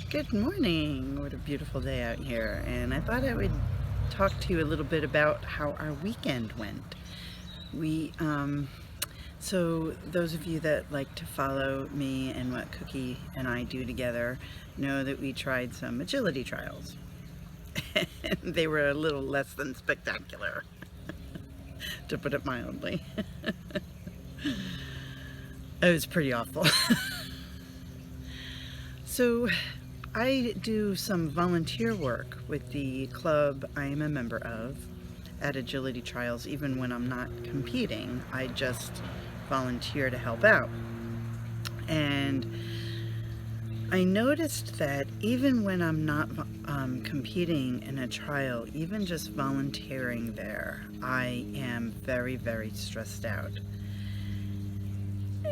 Good morning. What a beautiful day out here. And I thought I would talk to you a little bit about how our weekend went. We, so those of you that like to follow me and what Cookie and I do together know that we tried some agility trials. They were a little less than spectacular, to put it mildly. It was pretty awful. So I do some volunteer work with the club I am a member of at agility trials. Even when I'm not competing, I just volunteer to help out. And I noticed that even when I'm not competing in a trial, even just volunteering there, I am very, very stressed out.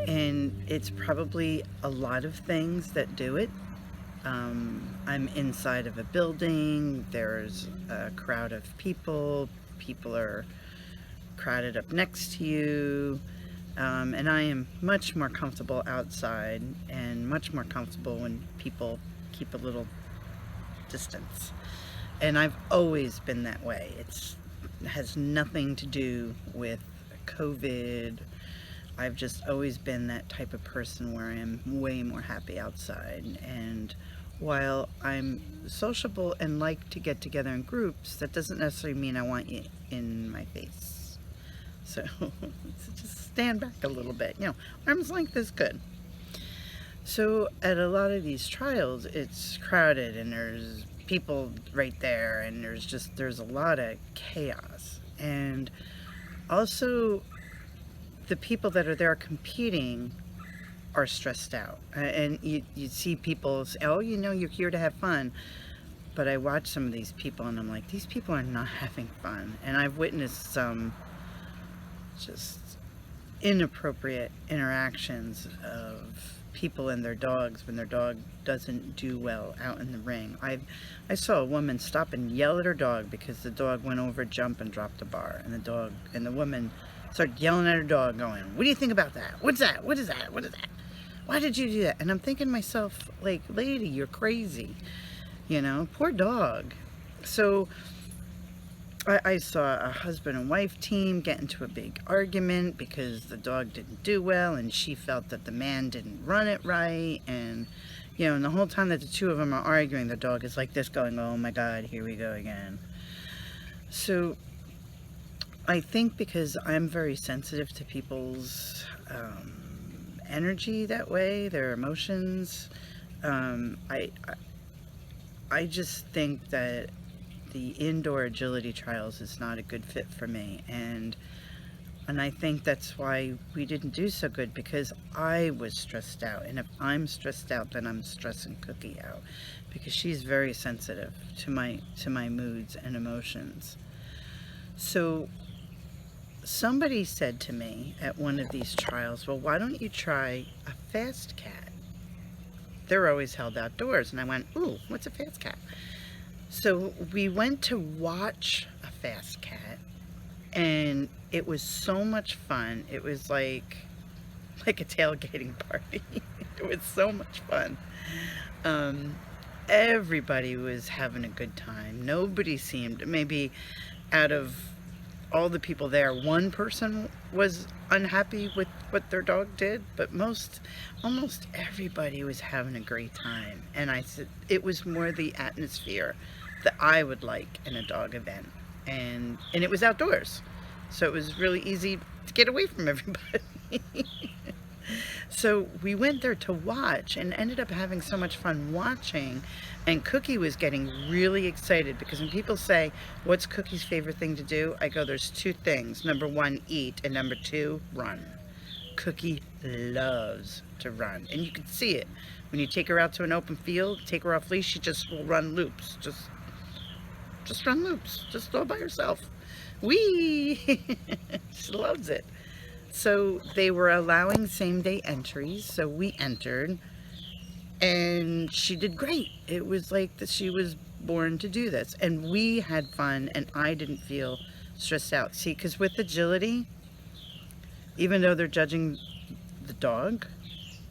And it's probably a lot of things that do it. I'm inside of a building, there's a crowd of people are crowded up next to you, and I am much more comfortable outside and much more comfortable when people keep a little distance. And I've always been that way. It has nothing to do with COVID. I've just always been that type of person where I am way more happy outside. And while I'm sociable and like to get together in groups, that doesn't necessarily mean I want you in my face. So just stand back a little bit. Arm's length is good. So at a lot of these trials, it's crowded and there's people right there, and there's a lot of chaos. And also, the people that are there competing are stressed out, and you see people say, oh, you're here to have fun. But I watch some of these people and I'm like, these people are not having fun. And I've witnessed some just inappropriate interactions of people and their dogs when their dog doesn't do well out in the ring. I saw a woman stop and yell at her dog because the dog went over a jump and dropped a bar, and the woman started yelling at her dog, going, what do you think about that? What's that? What is that? What is that? Why did you do that? And I'm thinking to myself, like, lady, you're crazy. Poor dog. So I saw a husband and wife team get into a big argument because the dog didn't do well, and she felt that the man didn't run it right. And, and the whole time that the two of them are arguing, the dog is like this, going, oh my God, here we go again. So I think because I'm very sensitive to people's energy that way, their emotions, I just think that the indoor agility trials is not a good fit for me, and I think that's why we didn't do so good, because I was stressed out. And if I'm stressed out, then I'm stressing Cookie out, because she's very sensitive to my moods and emotions. So somebody said to me at one of these trials, well, why don't you try a FASTCAT? They're always held outdoors. And I went, ooh, what's a FASTCAT? So we went to watch a FASTCAT, and it was so much fun. It was like a tailgating party. It was so much fun. Everybody was having a good time. Nobody seemed, maybe out of all the people there, one person was unhappy with what their dog did, but almost everybody was having a great time. And I said it was more the atmosphere that I would like in a dog event, and it was outdoors, so it was really easy to get away from everybody. So we went there to watch and ended up having so much fun watching. And Cookie was getting really excited, because when people say, what's Cookie's favorite thing to do? I go, there's two things. Number one, eat, and number two, run. Cookie loves to run, and you can see it. When you take her out to an open field, take her off leash, she just will run loops. Just run loops, just all by herself. Whee! She loves it. So they were allowing same-day entries, so we entered, and she did great. It was like that she was born to do this, and we had fun, and I didn't feel stressed out. See, because with agility, even though they're judging the dog,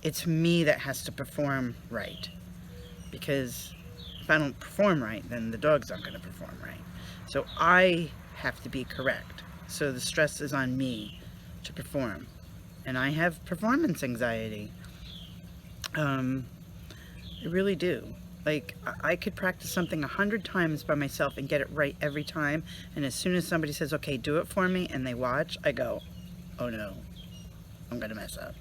it's me that has to perform right, because if I don't perform right, then the dog's not going to perform right. So I have to be correct. So the stress is on me to perform. And I have performance anxiety. I really do. Like, I could practice something 100 times by myself and get it right every time. And as soon as somebody says, okay, do it for me, and they watch, I go, oh no, I'm going to mess up.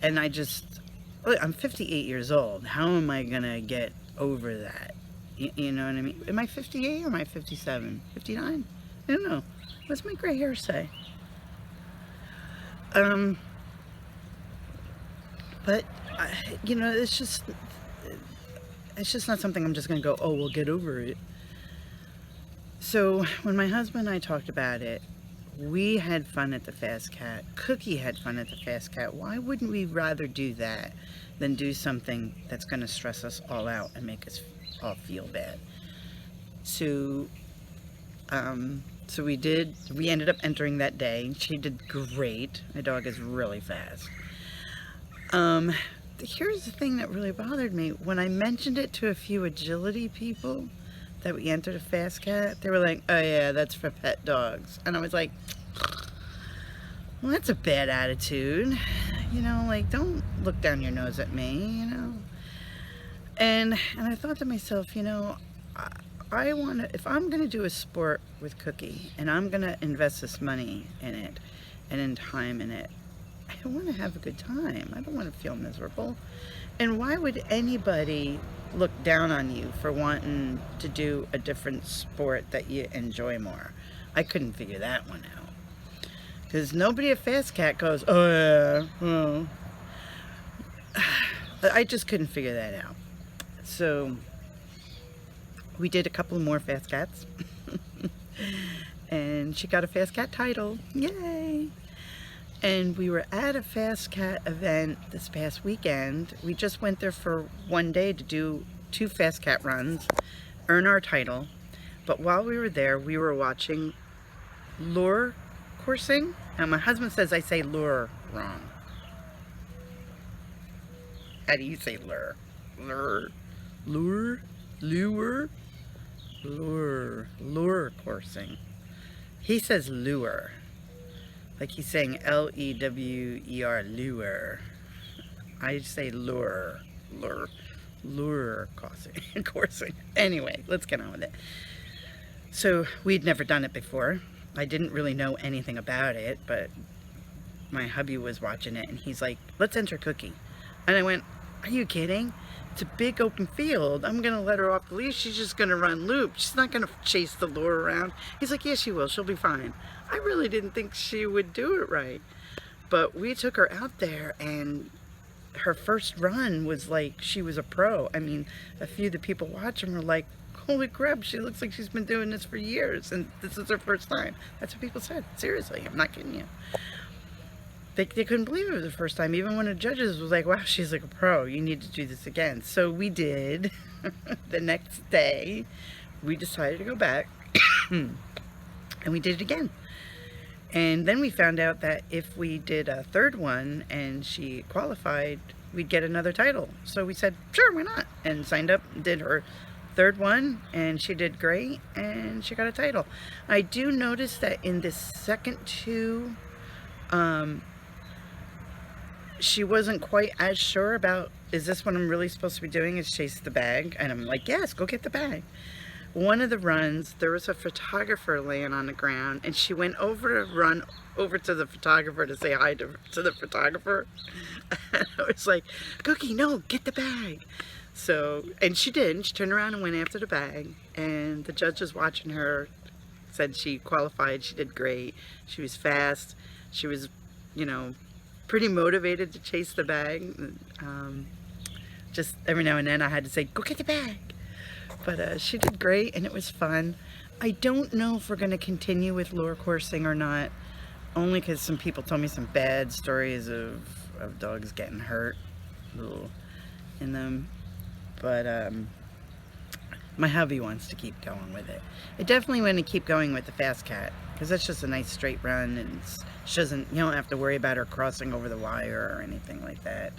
And I'm 58 years old. How am I going to get over that? You know what I mean? Am I 58 or am I 57? 59? I don't know. What's my gray hair say? But, you know, it's just not something I'm just going to go, oh, we'll get over it. So when my husband and I talked about it, we had fun at the FASTCAT. Cookie had fun at the FASTCAT. Why wouldn't we rather do that than do something that's going to stress us all out and make us all feel bad? So, we ended up entering that day. She did great. My dog is really fast. Here's the thing that really bothered me. When I mentioned it to a few agility people that we entered a FASTCAT, they were like, oh yeah, that's for pet dogs. And I was like, well, that's a bad attitude. You know, like, don't look down your nose at me, you know. And I thought to myself, you know, I want to, if I'm going to do a sport with Cookie and I'm going to invest this money in it and in time in it, I want to have a good time. I don't want to feel miserable. And why would anybody look down on you for wanting to do a different sport that you enjoy more? I couldn't figure that one out. Because nobody at FASTCAT goes, oh yeah, oh. I just couldn't figure that out. So we did a couple more FASTCATs. And she got a FASTCAT title. Yay! And we were at a FASTCAT event this past weekend. We just went there for one day to do 2 FASTCAT runs, earn our title. But while we were there, we were watching lure coursing. Now my husband says I say lure wrong. How do you say lure? Lure? Lure? Lure? Lure. Lure coursing. He says lure. Like he's saying L-E-W-E-R, lure. I say lure. Lure. Lure coursing. Anyway, let's get on with it. So we'd never done it before. I didn't really know anything about it, but my hubby was watching it and he's like, let's enter Cookie. And I went, are you kidding? It's a big open field. I'm going to let her off the leash. She's just going to run loops. She's not going to chase the lure around. He's like, yes, she will. She'll be fine. I really didn't think she would do it right. But we took her out there and her first run was like she was a pro. I mean, a few of the people watching were like, holy crap, she looks like she's been doing this for years and this is her first time. That's what people said. Seriously, I'm not kidding you. They couldn't believe it was the first time. Even one of the judges was like, wow, she's like a pro. You need to do this again. So we did. The next day, we decided to go back. And we did it again. And then we found out that if we did a third one and she qualified, we'd get another title. So we said, sure, why not? And signed up, did her third one, and she did great, and she got a title. I do notice that in the second 2, she wasn't quite as sure about, is this what I'm really supposed to be doing, is chase the bag? And I'm like, yes, go get the bag. One of the runs, there was a photographer laying on the ground, and she went over to run over to the photographer to say hi to the photographer. And I was like, Cookie, no, get the bag. So, and she did. She turned around and went after the bag, and the judges watching her said she qualified. She did great. She was fast. She was, you know, pretty motivated to chase the bag. Just every now and then I had to say, go get the bag. But she did great and it was fun. I don't know if we're going to continue with lure coursing or not, only because some people told me some bad stories of dogs getting hurt in them. But my hubby wants to keep going with it. I definitely want to keep going with the FASTCAT because that's just a nice straight run, and she doesn't, you don't have to worry about her crossing over the wire or anything like that.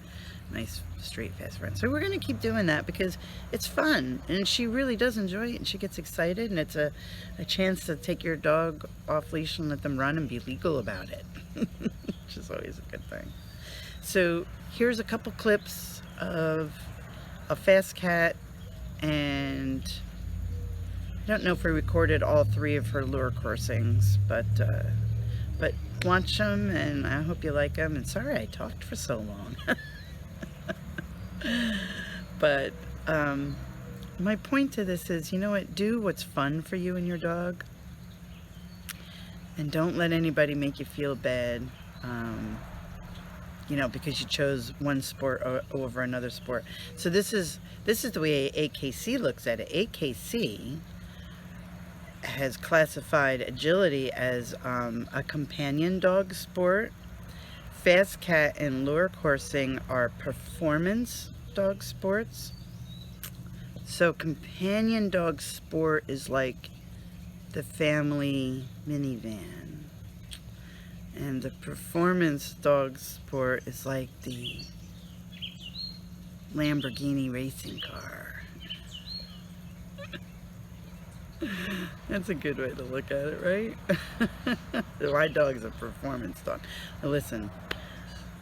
Nice, straight, fast run. So we're going to keep doing that because it's fun, and she really does enjoy it, and she gets excited, and it's a chance to take your dog off leash and let them run and be legal about it, which is always a good thing. So here's a couple clips of a FASTCAT, and I don't know if we recorded all 3 of her lure coursings, but watch them, and I hope you like them. And sorry I talked for so long. But my point to this is, you know what, do what's fun for you and your dog, and don't let anybody make you feel bad, you know, because you chose one sport over another sport. So this is the way AKC looks at it. AKC has classified agility as a companion dog sport. FASTCAT and lure coursing are performance dog sports. So companion dog sport is like the family minivan, and the performance dog sport is like the Lamborghini racing car. That's a good way to look at it, right? My dog's a performance dog. Now listen,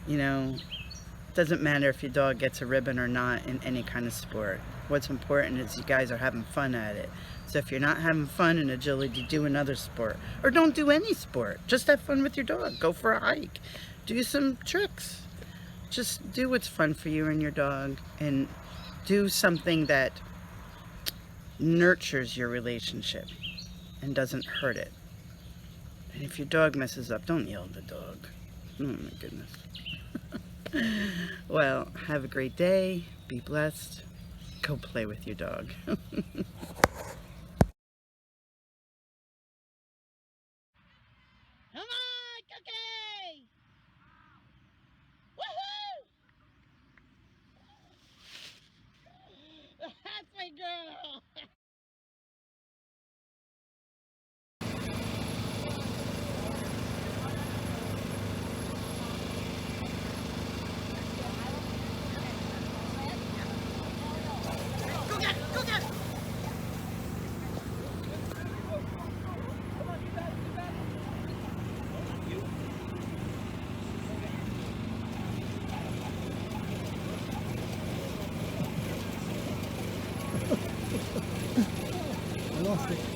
you know, it doesn't matter if your dog gets a ribbon or not in any kind of sport. What's important is you guys are having fun at it. So if you're not having fun in agility, do another sport. Or don't do any sport. Just have fun with your dog. Go for a hike. Do some tricks. Just do what's fun for you and your dog, and do something that nurtures your relationship and doesn't hurt it. And if your dog messes up, don't yell at the dog. Oh my goodness. Well, have a great day. Be blessed. Go play with your dog. Come on, Cookie! Woohoo! That's my girl! I lost it.